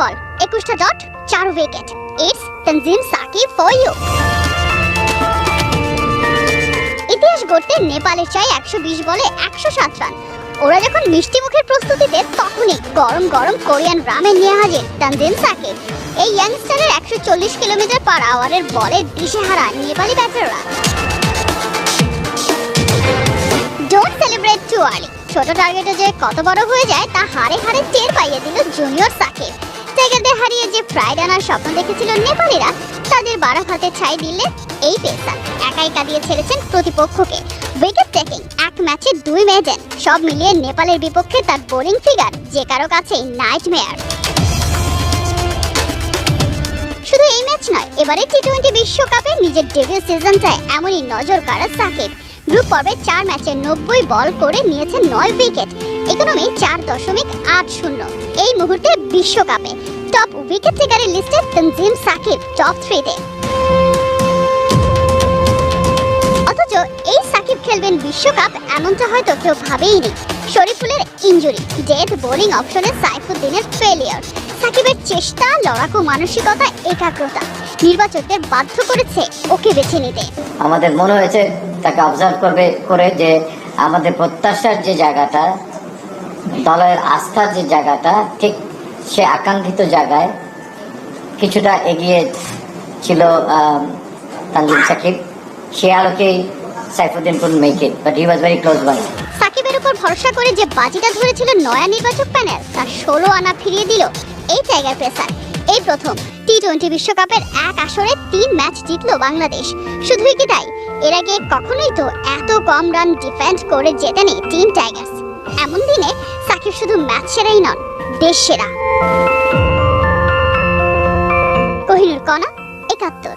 বল 21টা dot 4 wicket. It's Tanzim Sakib for you. ইতিহাস গড়তে নেপালের চাই 120 বলে 107 রান। ওরা যখন মিষ্টি মুখের প্রস্তুতিতে তখনই গরম গরম কোরিয়ান রামেন নিয়ে হাজির তানজিম সাকিব। এই ইয়াংস্টারের 140 কিলোমিটার/আওয়ারের বলে দিশেহারা নেপালি ব্যাটাররা। Don't celebrate too early. ছোট টার্গেটে যে কত বড় হয়ে যায় তা হারে হারে টের পাইয়ে দিল জুনিয়র সাকিব। টাইগারদের হারিয়ে যে প্রাইড আনার স্বপ্ন দেখেছিল নেপালিরা, তাদের বারাঘাতে ছাই দিলে এই পেসার একাই কাঁদিয়ে ছেড়েছেন প্রতিপক্ষকে। উইকেট টেকিং, এক ম্যাচে 2 মেডেন, সব মিলিয়ে নেপালের বিপক্ষে তার বোলিং ফিগার যে কারো কাছেই নাইটমেয়ার। শুধু এই ম্যাচ নয়, এবারে টি-20 বিশ্বকাপে নিজের ডেবিউ সিজনটায় এমনই নজর কাড়া সাকিব। গ্রুপ পর্বে 4 ম্যাচে 90 বল করে নিয়েছেন 9 উইকেট, ইকোনমি 4.80। এই মুহূর্তে বিশ্বকাপে টপ উইকেট টেকারের লিস্টে তানজিম সাকিব টপ 3-তে। অথচ এই সাকিব খেলবেন বিশ্বকাপ এমনটা হয়তো কেউ ভাবেইনি। শরীফুলের ইনজুরি, ডেথ বোলিং অপশনে সাইফুদ্দিনের ফেলিয়ার, সাকিবের চেষ্টা, লড়াকু মানসিকতা, একাগ্রতা নির্বাচকদের বাধ্য করেছে ওকে বেছে নিতে। আমাদের মনে হয়েছে তাকে অবজার্ভ করে যে আমাদের প্রত্যাশার যে জায়গাটা, দলের আস্থার যে জায়গাটা, ঠিক সে আকাঙ্ক্ষিত জায়গায় কিছুটা এগিয়ে ছিল তানজিম সাকিব। সে আলোকেই Saifuddin could make it, but he was very close by. সাকিবের উপর ভরসা করে যে বাজিটা ধরেছিল নয়া নির্বাচক প্যানেল, তার 16 আনা ফিরিয়ে দিল এই টাইগার পেসার। এই প্রথম টি-20 বিশ্বকাপের এক আসরে 3 ম্যাচ জিতলো বাংলাদেশ। শুধুই কি তাই, এর আগে কখনোই তো এত কম রান ডিফেন্ড করে জেতেনি টিম টাইগার্স। এমন দিনে সাকিব শুধু ম্যাচ সেরাই নন, দেশ সেরা। কোহিনুর কণা, 71।